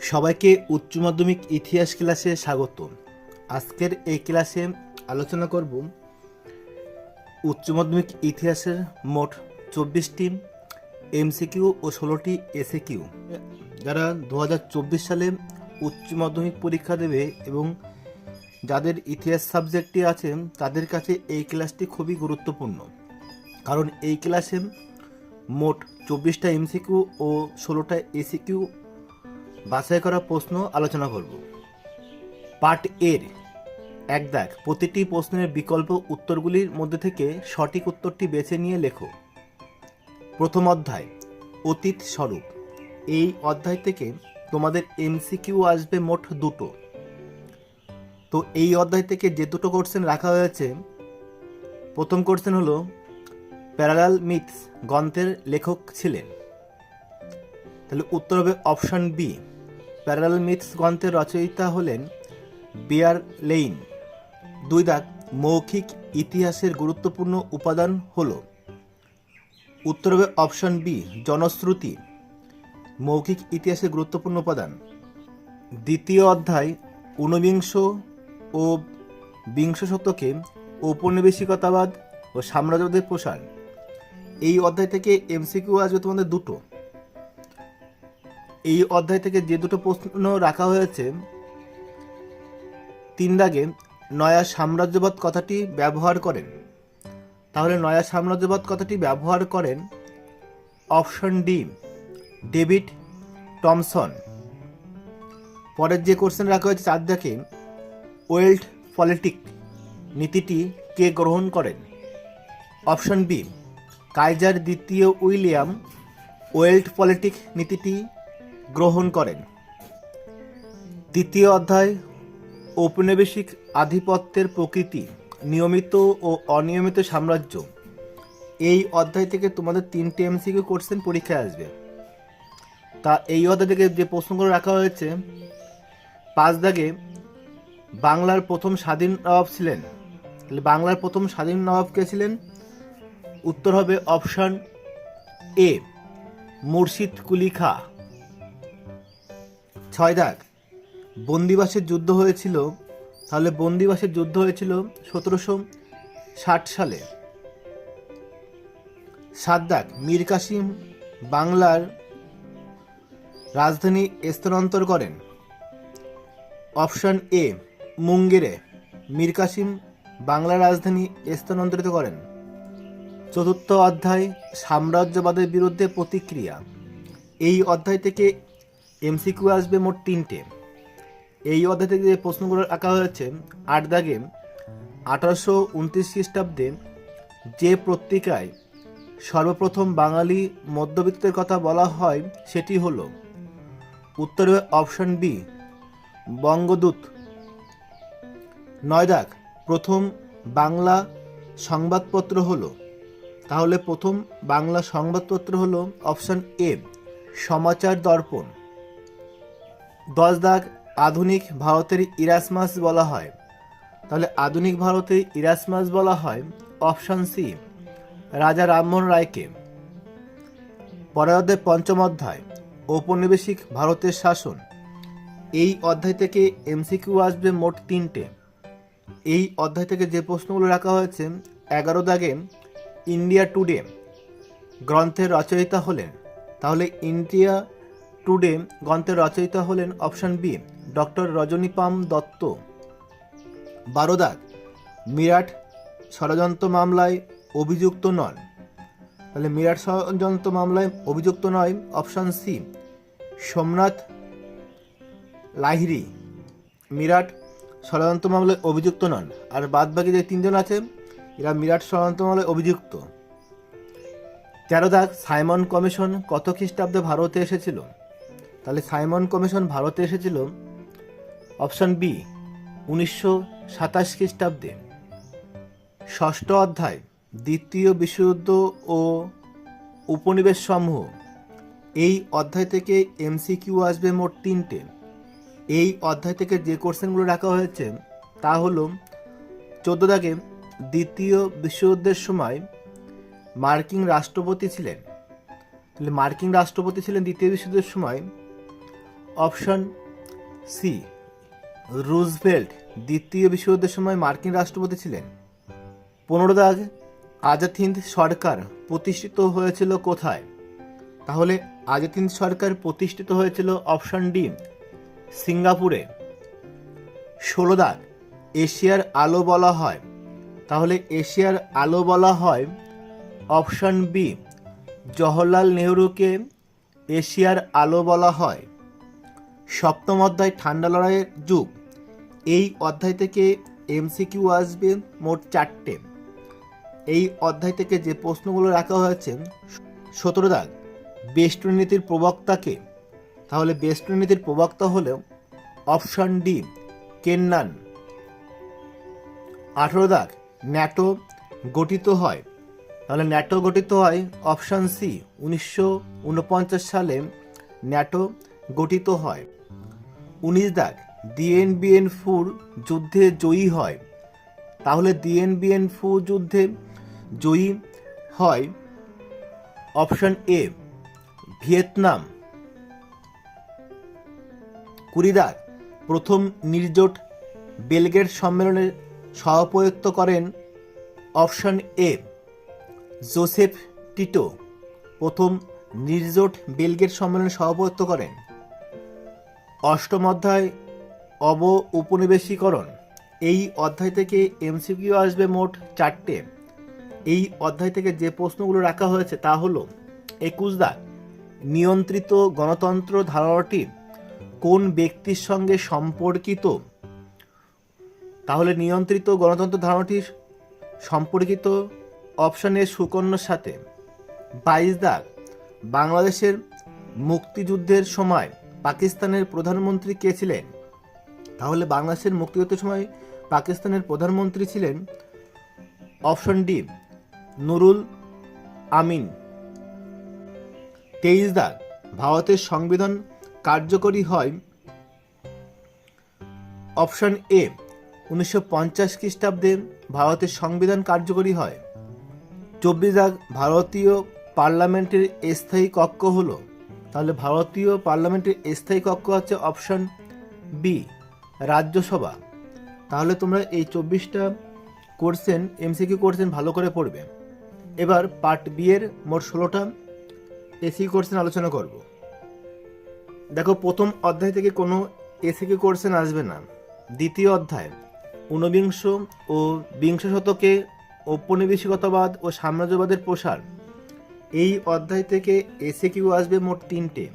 সবাইকে উচ্চ মাধ্যমিক ইতিহাস ক্লাসে স্বাগত। আজকের এই ক্লাসে আলোচনা করব উচ্চ মাধ্যমিক ইতিহাসের মোট 24টি এমসিকিউ ও 16টি এসএকিউ। যারা 2024 সালে উচ্চ মাধ্যমিক পরীক্ষা দেবে এবং যাদের ইতিহাস সাবজেক্টটি আছে তাদের কাছে এই ক্লাসটি খুবই গুরুত্বপূর্ণ, কারণ এই ক্লাসে মোট 24টা এমসিকিউ ও 16টা এসিকিউ বাছাই করা প্রশ্ন আলোচনা করব। পার্ট এর এক দাগ, প্রতিটি প্রশ্নের বিকল্প উত্তরগুলির মধ্যে থেকে সঠিক উত্তরটি বেছে নিয়ে লেখো। প্রথম অধ্যায়, অতীত স্বরূপ। এই অধ্যায় থেকে তোমাদের এমসিকিউ আসবে মোট দুটো। তো এই অধ্যায় থেকে যে দুটো কোশ্চেন রাখা হয়েছে, প্রথম কোশ্চেন হলো প্যারালাল মিথস গ্রন্থের লেখক ছিলেন। তাহলে উত্তর হবে অপশন বি, প্যারালাল মিথস গ্রন্থের রচয়িতা হলেন বিয়ার লেইন। দুই দাগ, মৌখিক ইতিহাসের গুরুত্বপূর্ণ উপাদান হলো। উত্তর হবে অপশন বি, জনশ্রুতি। মৌখিক ইতিহাসের গুরুত্বপূর্ণ উপাদান। দ্বিতীয় অধ্যায়, ঊনবিংশ ও বিংশ শতকে ঔপনিবেশিকতাবাদ ও সাম্রাজ্যবাদের প্রসার। এই অধ্যায় থেকে এমসিকিউ আসবে তোমাদের দুটো। এই অধ্যায় থেকে যে দুটো প্রশ্ন রাখা হয়েছে, তিন দাগে নয়া সাম্রাজ্যবাদ কথাটি ব্যবহার করেন। তাহলে নয়া সাম্রাজ্যবাদ কথাটি ব্যবহার করেন অপশন ডি, ডেভিড টমসন। পরের যে কোশ্চেন রাখা হয়েছে চার দাগে, ওয়েল্ড পলিটিক নীতিটি কে গ্রহণ করেন? অপশন বি, কাইজার দ্বিতীয় উইলিয়াম ওয়েল্ড পলিটিক নীতিটি গ্রহণ করেন। তৃতীয় অধ্যায়, ঔপনিবেশিক আধিপত্যের প্রকৃতি, নিয়মিত ও অনিয়মিত সাম্রাজ্য। এই অধ্যায় থেকে তোমাদের 3টে এমসিকিউ কোশ্চেন পরীক্ষায় আসবে। তা এই অধ্যায় থেকে যে প্রশ্নগুলো রাখা হয়েছে, 5 দাগে বাংলার প্রথম স্বাধীন নবাব ছিলেন। তাহলে বাংলার প্রথম স্বাধীন নবাব কে ছিলেন? উত্তর হবে অপশন এ, মুর্শিদ কুলি খাঁ। 6 দাগ, বন্দিবাসের যুদ্ধ হয়েছিল। তাহলে বন্দিবাসের যুদ্ধ হয়েছিল 1760 সালে। 7 দাগ, মীর কাসিম বাংলার রাজধানী স্থানান্তর করেন। অপশন এ, মুঙ্গেরে মীর কাসিম বাংলার রাজধানী স্থানান্তরিত করেন। চতুর্থ অধ্যায়, সাম্রাজ্যবাদের বিরুদ্ধে প্রতিক্রিয়া। এই অধ্যায় থেকে এমসিকিউ আসবে মোট 3টে। এই অধ্যায় থেকে যে প্রশ্নগুলো রাখা হয়েছে, 8 দাগে 1829 খ্রিস্টাব্দে যে পত্রিকায় সর্বপ্রথম বাঙালি মধ্যবিত্তের কথা বলা হয় সেটি হলো। উত্তর হবে অপশন বি, বঙ্গদূত। 9 দাগ, প্রথম বাংলা সংবাদপত্র হলো। তাহলে প্রথম বাংলা সংবাদপত্র হলো অপশন এ, সমাচার দর্পণ। 10 দাগ, আধুনিক ভারতের ইরাসমাস বলা হয়। তাহলে আধুনিক ভারতের ইরাসমাস বলা হয় অপশন সি, রাজা রামমোহন রায়কে। পরের অধ্যায়, পঞ্চম অধ্যায়, ঔপনিবেশিক ভারতের শাসন। এই অধ্যায় থেকে এমসিকিউ আসবে মোট 3টে। এই অধ্যায় থেকে যে প্রশ্নগুলো রাখা হয়েছে, 11 দাগে ইন্ডিয়া টুডে গ্রন্থের রচয়িতা হলেন। তাহলে ইন্ডিয়া টুডে গ্রন্থের রচয়িতা হলেন option B, doctor Rajani Palme Dutta. 12 দাগ, মিরাট ষড়যন্ত্র মামলায় অভিযুক্ত নন। তাহলে মিরাট ষড়যন্ত্র মামলায় অভিযুক্ত নয় অপশন সি, সোমনাথ লাহিড়ী। মিরাট ষড়যন্ত্র মামলায় অভিযুক্ত নন। আর বাদ বাকি যে 3জন আছে, এরা মিরাট ষড়যন্ত্র মামলায় অভিযুক্ত। 13 দাগ, সাইমন কমিশন কত খ্রিস্টাব্দে ভারতে এসেছিল? তাহলে সাইমন কমিশন ভারতে এসেছিল অপশন বি, 1927 খ্রিস্টাব্দে। ষষ্ঠ অধ্যায়, দ্বিতীয় বিশ্বযুদ্ধ ও উপনিবেশ সমূহ। এই অধ্যায় থেকে এমসিকিউ আসবে মোট 3টে। এই অধ্যায় থেকে যে কোশ্চেনগুলো রাখা হয়েছে তা হলো 14 দাগে, দ্বিতীয় বিশ্বযুদ্ধের সময় মার্কিন রাষ্ট্রপতি ছিলেন। তাহলে মার্কিন রাষ্ট্রপতি ছিলেন দ্বিতীয় বিশ্বযুদ্ধের সময় অপশন সি, রুজভেল্ট দ্বিতীয় বিশ্বযুদ্ধের সময় মার্কিন রাষ্ট্রপতি ছিলেন। 15 দাগ, আজাদ হিন্দ সরকার প্রতিষ্ঠিত হয়েছিল কোথায়? তাহলে আজাদ হিন্দ সরকার প্রতিষ্ঠিত হয়েছিল অপশন ডি, সিঙ্গাপুরে। 16 দাগ, এশিয়ার আলো বলা হয়, তাহলে এশিয়ার আলো বলা হয় অপশন বি, জওহরলাল নেহরুকে এশিয়ার আলো বলা হয়। 7ম অধ্যায় ঠান্ডা লড়াইয়ের যুগ, এই অধ্যায় থেকে এমসিকিউ আসবে মোট 4টে। এই অধ্যায় থেকে যে প্রশ্নগুলো রাখা হয়েছে, 17 দাগ, বেস্টন নীতির প্রবক্তাকে? তাহলে বেস্টন নীতির প্রবক্তা হলো অপশন ডি, কেন্নান। 18 দাগ, ন্যাটো গঠিত হয়, তাহলে ন্যাটো গঠিত হয় অপশন সি, 1949 সালে ন্যাটো গঠিত হয়। 19 দাগ, দিয়েন বিয়েন ফুর যুদ্ধে জয়ী হয়, তাহলে দিয়েন বিয়েন ফু যুদ্ধে জয়ী হয় অপশন এ, ভিয়েতনাম। 20 দাগ, প্রথম নির্জোট বেলগ্রেড সম্মেলনের সভাপতিত্ব করেন অপশন এ, জোসেফ টিটো। প্রথম নির্জোট বেলগ্রেড সম্মেলনের সভাপতিত্ব করেন। 8ম অধ্যায় অব উপনিবেশিকরণ, এই অধ্যায় থেকে এমসিকিউ আসবে মোট 4টে। এই অধ্যায় থেকে যে প্রশ্নগুলো রাখা হয়েছে তা হলো 21 দাগ, নিয়ন্ত্রিত গণতন্ত্র ধারণাটি কোন ব্যক্তির সঙ্গে সম্পর্কিত? তাহলে নিয়ন্ত্রিত গণতন্ত্র ধারণাটি সম্পর্কিত অপশন এ, সুকন্যার সাথে। 22 দাগ, বাংলাদেশের মুক্তিযুদ্ধের সময় পাকিস্তানের প্রধানমন্ত্রী কে ছিলেন? তাহলে বাংলাদেশের মুক্তিযুদ্ধের সময় পাকিস্তানের প্রধানমন্ত্রী ছিলেন অপশন ডি, নুরুল আমিন। 23 দাগ, ভারতের সংবিধান কার্যকরী হয় অপশন এ, 1950 খ্রিস্টাব্দে ভারতের সংবিধান কার্যকরী হয়। 24 দাগ, ভারতীয় পার্লামেন্টের স্থায়ী কক্ষ হলো, তাহলে ভারতীয় পার্লামেন্টের স্থায়ী কক্ষ হচ্ছে অপশন বি, রাজ্যসভা। তাহলে তোমরা এই 24টা কোশ্চেন এমসিকিউ কোশ্চেন ভালো করে পড়বে। এবার পার্ট বি এর মোট 16টা এসিকিউ কোশ্চেন আলোচনা করব। দেখো, প্রথম অধ্যায় থেকে কোনো এসিকিউ কোশ্চেন আসবে না। দ্বিতীয় অধ্যায় 19 ও 20 শতকে ঔপনিবেশিকতাবাদ ও সাম্রাজ্যবাদের প্রসার, এই অধ্যায় থেকে এসিকিউ আসবে মোট 3টে।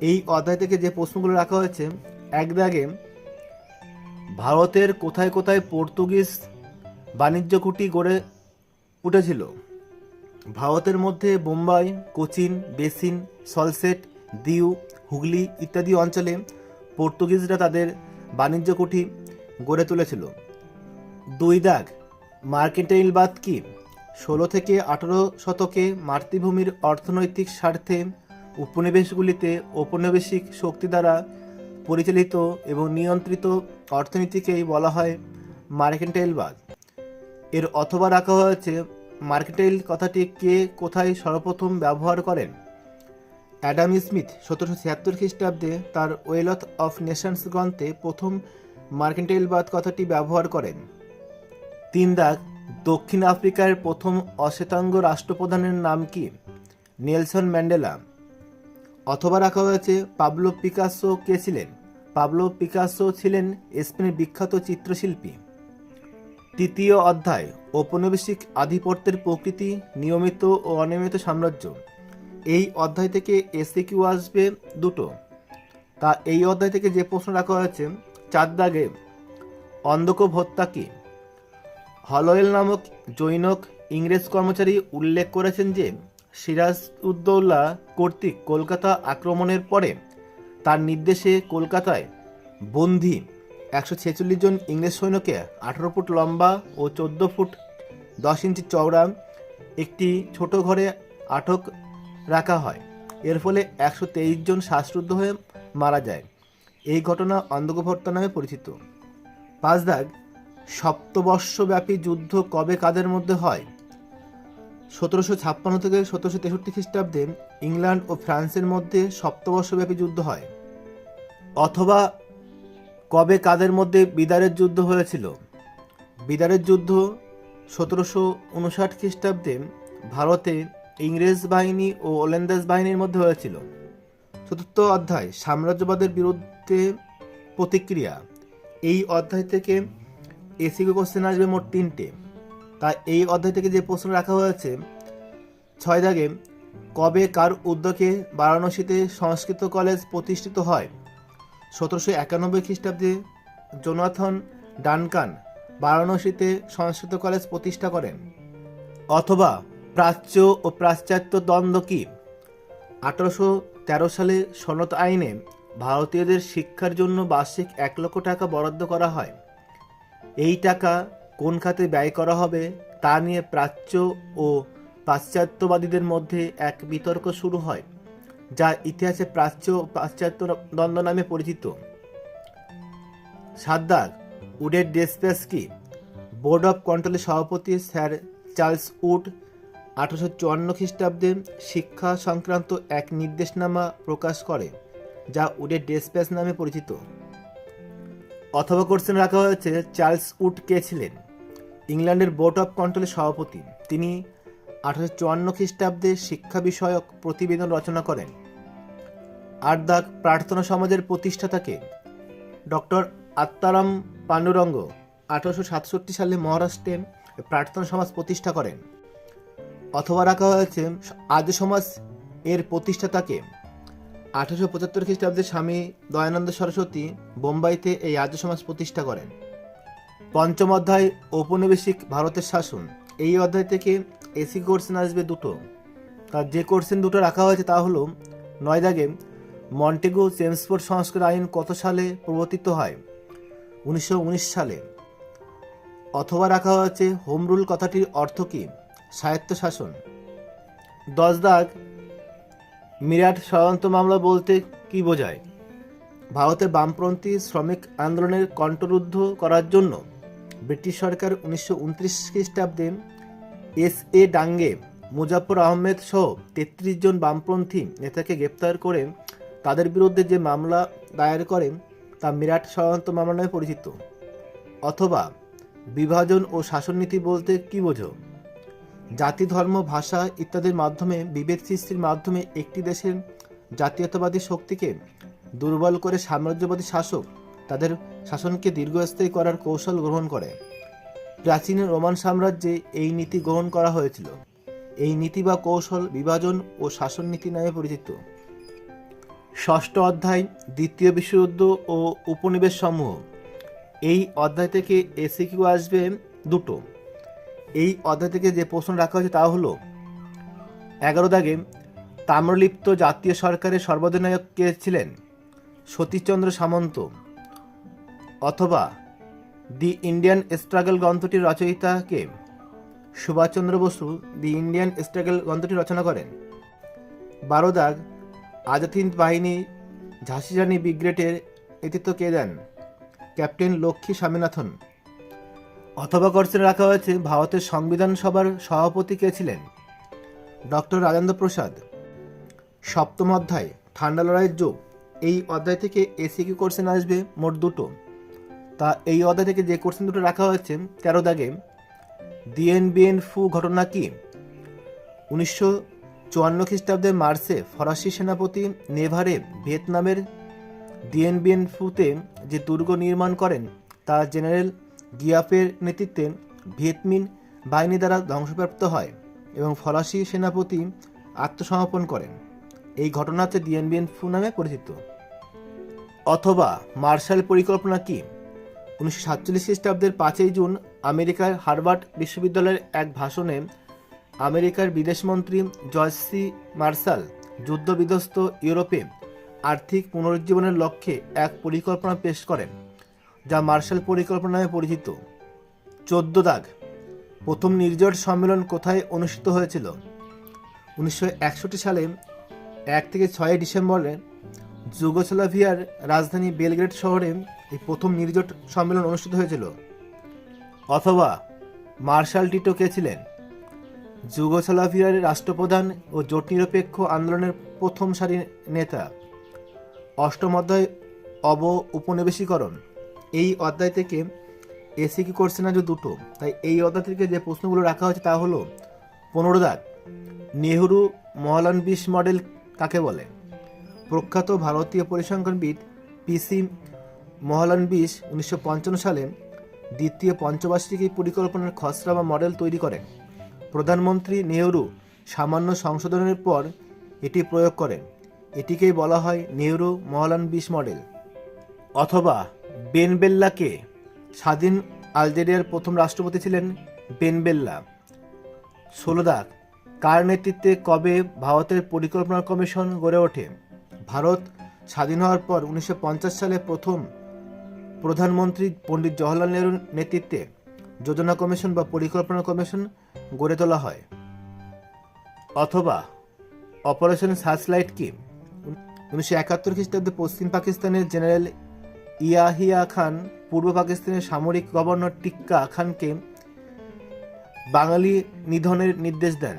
এই অধ্যায় থেকে যে প্রশ্নগুলো রাখা হয়েছে, 1 দাগে ভারতের কোথায় কোথায় পর্তুগিজ বাণিজ্য কুঠি গড়ে উঠেছিল? ভারতের মধ্যে বোম্বাই, কোচিন, বেসিন, সলসেট, দিউ, হুগলি ইত্যাদি অঞ্চলে পর্তুগিজরা তাদের বাণিজ্য কুঠি গড়ে তুলেছিল। 2 দাগ, মার্কেন্টাইলবাদ কি? 16 থেকে 18 শতকে মাতৃভূমির অর্থনৈতিক স্বার্থে উপনিবেশগুলিতে ঔপনিবেশিক শক্তি দ্বারা পরিচালিত এবং নিয়ন্ত্রিত অর্থনীতিকেই বলা হয় মার্কেন্টাইলবাদ। এর অথবা রাখা হয়েছে, মার্কেন্টাইল কথাটি কে কোথায় সর্বপ্রথম ব্যবহার করেন? অ্যাডাম স্মিথ 1776 খ্রিস্টাব্দে তার ওয়েলথ অফ নেশনস গ্রন্থে প্রথম মার্কেন্টাইলবাদ কথাটি ব্যবহার করেন। 3 দাগ, দক্ষিণ আফ্রিকার প্রথম অশ্বেতাঙ্গ রাষ্ট্রপ্রধানের নাম কি? Nelson Mandela. অথবা রাখা হয়েছে, পাবলো পিকাসো কে ছিলেন? পাবলো পিকাসো ছিলেন স্পেনের বিখ্যাত চিত্রশিল্পী। তৃতীয় অধ্যায় ঔপনিবেশিক আধিপত্যের প্রকৃতি, নিয়মিত ও অনিয়মিত সাম্রাজ্য, এই অধ্যায় থেকে এসিকিউ আসবে 2টো। তা এই অধ্যায় থেকে যে প্রশ্ন রাখা হয়েছে, 4 দাগে অন্ধকূপ হত্যা কি? হলওয়েল নামক জৈনক ইংরেজ কর্মচারী উল্লেখ করেছেন যে সিরাজ উদ্দৌলা কর্তৃক কলকাতা আক্রমণের পরে তার নির্দেশে কলকাতায় বন্দী 146 জন ইংরেজ সৈন্যকে 18 ফুট লম্বা ও 14 ফুট 10 ইঞ্চি চওড়া একটি ছোট ঘরে আটক রাখা হয়। এর ফলে 123 জন শ্বাসরুদ্ধ হয়ে মারা যায়। এই ঘটনা অন্ধকূপ হত্যা নামে পরিচিত। 5 দাগ, সপ্তবর্ষব্যাপী যুদ্ধ কবে কাদের মধ্যে হয়? 1756 থেকে 1763 খ্রিস্টাব্দে ইংল্যান্ড ও ফ্রান্সের মধ্যে সপ্তবর্ষব্যাপী যুদ্ধ হয়। অথবা কবে কাদের মধ্যে বিদারের যুদ্ধ হয়েছিল? বিদারের যুদ্ধ 1759 খ্রিস্টাব্দে ভারতে ইংরেজ বাহিনী ও ওলন্দাজ বাহিনীর মধ্যে হয়েছিল। চতুর্থ অধ্যায় সাম্রাজ্যবাদের বিরুদ্ধে প্রতিক্রিয়া। এই অধ্যায় থেকে এসিকিউ কোশ্চেন আসবে মোট 3টে। তাই এই অধ্যায় থেকে যে প্রশ্ন রাখা হয়েছে 6 দাগে, কবে কার উদ্যোগে বারাণসীতে সংস্কৃত কলেজ প্রতিষ্ঠিত হয়? 1791 খ্রিস্টাব্দে জোনাথন ডানকান বারাণসীতে সংস্কৃত কলেজ প্রতিষ্ঠা করেন। অথবা প্রাচ্য ও পাশ্চাত্য দ্বন্দ্ব কি? 1813 সালে সনদ আইনে ভারতীয়দের শিক্ষার জন্য বার্ষিক 1 লক্ষ টাকা বরাদ্দ করা হয়। এই টাকা কোন খাতে ব্যয় করা হবে তা নিয়ে প্রাচ্য ও পাশ্চাত্যবাদীদের মধ্যে এক বিতর্ক শুরু হয়, যা ইতিহাসে প্রাচ্য ও পাশ্চাত্য দ্বন্দ্ব নামে পরিচিত। 7 দাগ, উডের ডেসপ্যাচ কি? বোর্ড অফ কন্ট্রোলের সভাপতি স্যার চার্লস উড 1854 খ্রিস্টাব্দে শিক্ষা সংক্রান্ত এক নির্দেশনামা প্রকাশ করে, যা উডের ডেসপ্যাচ নামে পরিচিত। অথবা কোশ্চেন রাখা হয়েছে চার্লস উড কে ছিলেন? ইংল্যান্ডের বোর্ড অফ কন্ট্রোলের সভাপতি। তিনি 1854 খ্রিস্টাব্দে শিক্ষা বিষয়ক প্রতিবেদন রচনা করেন। 8 দাগ, প্রার্থনা সমাজের প্রতিষ্ঠাতাকে? ডক্টর আত্মারাম পাণ্ডুরঙ্গ 1867 সালে মহারাষ্ট্রে প্রার্থনা সমাজ প্রতিষ্ঠা করেন। অথবা রাখা হয়েছে আর্য সমাজ এর প্রতিষ্ঠাতাকে? 1875 খ্রিস্টাব্দে স্বামী দয়ানন্দ সরস্বতী বোম্বাইতে এই আর্য সমাজ প্রতিষ্ঠা করেন। পঞ্চম অধ্যায় ঔপনিবেশিক ভারতের শাসন। এই অধ্যায় থেকে এসি কোশ্চেন আসবে 2টো। তার যে কোশ্চেন 2টো রাখা হয়েছে তা হলো 9 দাগে, মন্টেগু চেমসফোর্ড সংস্কার আইন কত সালে প্রবর্তিত হয়? 1919 সালে। অথবা রাখা হয়েছে হোম রুল কথাটির অর্থ কী? স্বায়ত্তশাসন। 10 দাগ, মিরাট ষড়যন্ত্র মামলা বলতে কি বোঝায়? ভারতের বামপন্থী শ্রমিক আন্দোলনের কণ্ঠরুদ্ধ করার জন্য ব্রিটিশ সরকার 1929 খ্রিস্টাব্দে এস.এ. ডাঙ্গে, মুজাফর আহমেদ সহ 33 জন বামপন্থী নেতাকে গ্রেপ্তার করে তাদের বিরুদ্ধে যে মামলা দায়ের করেন তা মিরাট ষড়যন্ত্র মামলা নামে পরিচিত। অথবা বিভাজন ও শাসননীতি বলতে কি বোঝো? জাতি, ধর্ম, ভাষা ইত্যাদির মাধ্যমে বিভেদ সৃষ্টির মাধ্যমে একটি দেশের জাতীয়তাবাদী শক্তিকে দুর্বল করে সাম্রাজ্যবাদী শাসক তাদের শাসনকে দীর্ঘস্থায়ী করার কৌশল গ্রহণ করে। প্রাচীন রোমান সাম্রাজ্যে এই নীতি গ্রহণ করা হয়েছিল। এই নীতি বা কৌশল বিভাজন ও শাসন নীতি নামে পরিচিত। 6ষ্ঠ অধ্যায় দ্বিতীয় বিশ্বযুদ্ধ ও উপনিবেশ সমূহ। এই অধ্যায় থেকে এসিকিউ আসবে 2টো। এই অধ্যায় থেকে যে প্রশ্ন রাখা হয়েছে তা হলো 11 দাগে, তাম্রলিপ্ত জাতীয় সরকারের সর্বাধিনায়ক কে ছিলেন? সতীশচন্দ্র সামন্ত। অথবা দি ইন্ডিয়ান স্ট্রাগল গ্রন্থটির রচয়িতা কে? Subhash Chandra Bose the Indian struggle গ্রন্থটি রচনা করেন। 12 দাগ, আজাদ হিন্দ বাহিনী ঝাঁসি রানী ব্রিগেডের নেতৃত্ব কে দেন? ক্যাপ্টেন লক্ষ্মী স্বামীনাথন। অথবা কোশ্চেন রাখা হয়েছে ভারতের সংবিধান সভার সভাপতি কে ছিলেন? ডক্টর রাজেন্দ্র প্রসাদ। 7ম অধ্যায় ঠান্ডা লড়াইয়ের যুগ। এই অধ্যায় থেকে এসিকিউ কোশ্চেন আসবে মোট 2টো। তা এই অধ্যায় থেকে যে কোশ্চেন 2টো রাখা হয়েছে 13 দাগে, দিয়েন বিয়েন ফু ঘটনা কি? 1954 খ্রিস্টাব্দের মার্চে ফরাসি সেনাপতি নেভারে ভিয়েতনামের দিয়েন বিয়েন ফুতে যে দুর্গ নির্মাণ করেন তা জেনারেল গিয়াফের নেতৃত্বে ভিয়েতমিন বাহিনী দ্বারা ধ্বংসপ্রাপ্ত হয় এবং ফরাসি সেনাপতি আত্মসমর্পণ করেন। এই ঘটনা হচ্ছে দিয়েন বিয়েন ফু নামে পরিচিত। অথবা মার্শাল পরিকল্পনা কি? 1947 খ্রিস্টাব্দের 5 জুন আমেরিকার হার্ভার্ড বিশ্ববিদ্যালয়ের এক ভাষণে আমেরিকার বিদেশমন্ত্রী জর্জ সি মার্শাল যুদ্ধ বিধ্বস্ত ইউরোপে আর্থিক পুনরুজ্জীবনের লক্ষ্যে এক পরিকল্পনা পেশ করেন, যা মার্শাল পরিকল্পনা নামে পরিচিত। 14 দাগ, প্রথম নির্জোট সম্মেলন কোথায় অনুষ্ঠিত হয়েছিল? 1961 সালে 1 থেকে 6 ডিসেম্বরে যুগোস্লাভিয়ার রাজধানী বেলগ্রেড শহরে এই প্রথম নির্জোট সম্মেলন অনুষ্ঠিত হয়েছিল। অথবা মার্শাল টিটো কে ছিলেন? যুগোস্লাভিয়ার রাষ্ট্রপ্রধান ও জোট নিরপেক্ষ আন্দোলনের প্রথম সারির নেতা। 8ম অধ্যায় উপনিবেশীকরণ। এই অধ্যায় থেকে এসিকিউ কোশ্চেন আছে দুটো, তাই এই অধ্যায় থেকে যে প্রশ্নগুলো রাখা হয়েছে তা হলো 15 দাগ, নেহরু মহলানবিশ মডেল কাকে বলে? প্রখ্যাত ভারতীয় পরিসংখ্যানবিদ পিসি মহলানবিশ 1955 সালে দ্বিতীয় পঞ্চবার্ষিকী পরিকল্পনার খসড়া বা মডেল তৈরি করেন। প্রধানমন্ত্রী নেহরু সামান্য সংশোধনের পর এটি প্রয়োগ করেন। এটিকেই বলা হয় নেহরু মহলানবিশ মডেল। অথবা বেন বেল্লাকে? স্বাধীন আলজেরিয়ার প্রথম রাষ্ট্রপতি ছিলেন বেন বেল্লা। 16 দাগ, কার নেতৃত্বে কবে ভারতের পরিকল্পনা কমিশন গড়ে ওঠে? ভারত স্বাধীন হওয়ার পর 1950 সালে প্রথম প্রধানমন্ত্রী পণ্ডিত জওহরলাল নেহরুর নেতৃত্বে যোজনা কমিশন বা পরিকল্পনা কমিশন গড়ে তোলা হয়। অথবা অপারেশন সার্চলাইট কি? 1971 খ্রিস্টাব্দে পশ্চিম পাকিস্তানের জেনারেল ইয়াহিয়া খান পূর্ব পাকিস্তানের সামরিক গভর্নর টিক্কা খানকে বাঙালি নিধনের নির্দেশ দেন।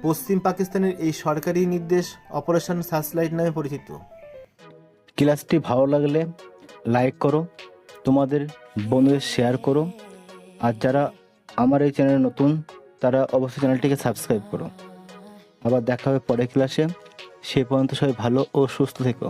পশ্চিম পাকিস্তানের এই সরকারি নির্দেশ অপারেশন সার্চলাইট নামে পরিচিত। ক্লাসটি ভালো লাগলে লাইক করো, তোমাদের বন্ধুদের শেয়ার করো, আর যারা আমার এই চ্যানেলে নতুন তারা অবশ্যই চ্যানেলটিকে সাবস্ক্রাইব করো। আবার দেখা হবে পরের ক্লাসে। সে পর্যন্ত সবাই ভালো ও সুস্থ থেকো।